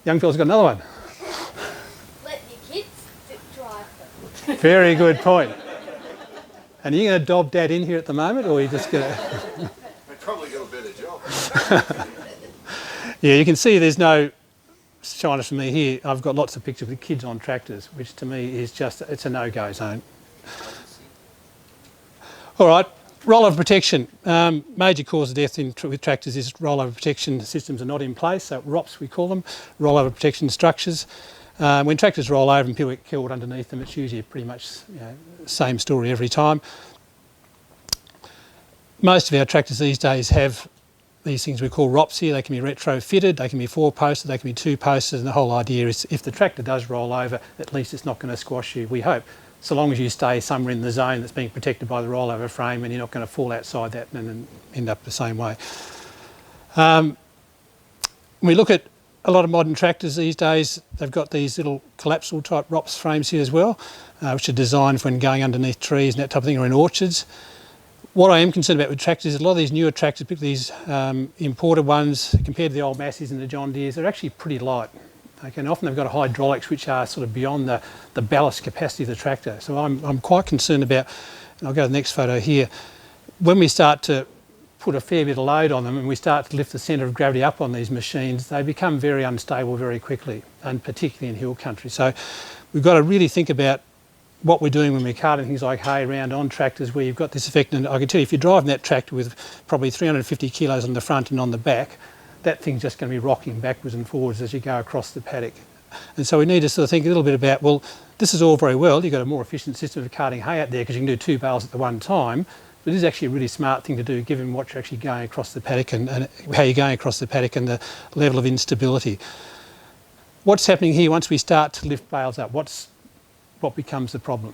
Young fella's got another one. Let your kids drive them. Very good point. And are you going to dob Dad in here at the moment, or are you just going to... I'd probably do a better job. Yeah, you can see there's no shyness from me here. I've got lots of pictures with kids on tractors, which to me is just, it's a no-go zone. All right, rollover protection. Major cause of death with tractors is rollover protection systems are not in place, so ROPS we call them, Rollover Protection Structures. When tractors roll over and people get killed underneath them, it's usually pretty much same story every time. Most of our tractors these days have these things we call ROPS here. They can be retrofitted, they can be 4-posted, they can be 2-posted, and the whole idea is if the tractor does roll over, at least it's not going to squash you, we hope, so long as you stay somewhere in the zone that's being protected by the rollover frame and you're not going to fall outside that and end up the same way. When we look at a lot of modern tractors these days, they've got these little collapsible type ROPS frames here as well, which are designed for when going underneath trees and that type of thing, or in orchards. What I am concerned about with tractors is a lot of these newer tractors, particularly these imported ones, compared to the old Massies and the John Deeres, they're actually pretty light. Okay, and often they've got hydraulics which are sort of beyond the ballast capacity of the tractor. So I'm quite concerned about, and I'll go to the next photo here, when we start to put a fair bit of load on them and we start to lift the centre of gravity up on these machines, they become very unstable very quickly, and particularly in hill country. So we've got to really think about what we're doing when we're carting things like hay around on tractors where you've got this effect. And I can tell you, if you're driving that tractor with probably 350 kilos on the front and on the back, that thing's just going to be rocking backwards and forwards as you go across the paddock. And so we need to sort of think a little bit about, well, this is all very well, you've got a more efficient system of carting hay out there because you can do 2 bales at the one time, but it is actually a really smart thing to do given what you're actually going across the paddock and how you're going across the paddock and the level of instability. What's happening here once we start to lift bales up? What becomes the problem?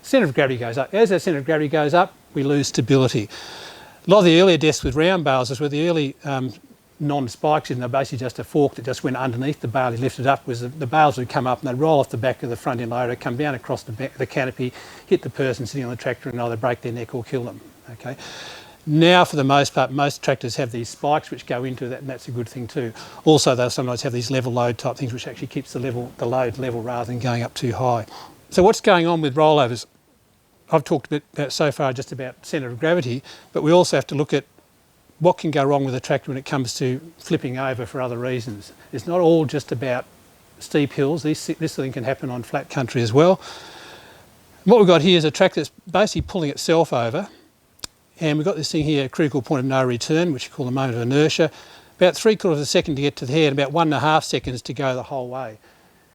Centre of gravity goes up. As that centre of gravity goes up, we lose stability. A lot of the earlier deaths with round bales is where the early non-spikes in, they're basically just a fork that just went underneath the bale, you lifted up, was the bales would come up and they'd roll off the back of the front end loader, come down across the canopy, hit the person sitting on the tractor and either break their neck or kill them. Okay. Now, for the most part, most tractors have these spikes which go into that, and that's a good thing too. Also, they'll sometimes have these level load type things which actually keeps the load level rather than going up too high. So what's going on with rollovers? I've talked a bit about so far just about centre of gravity, but we also have to look at what can go wrong with a tractor when it comes to flipping over for other reasons. It's not all just about steep hills. This sort of thing can happen on flat country as well. And what we've got here is a tractor that's basically pulling itself over. And we've got this thing here, a critical point of no return, which we call the moment of inertia. About 3/4 of a second to get to the head, about 1.5 seconds to go the whole way.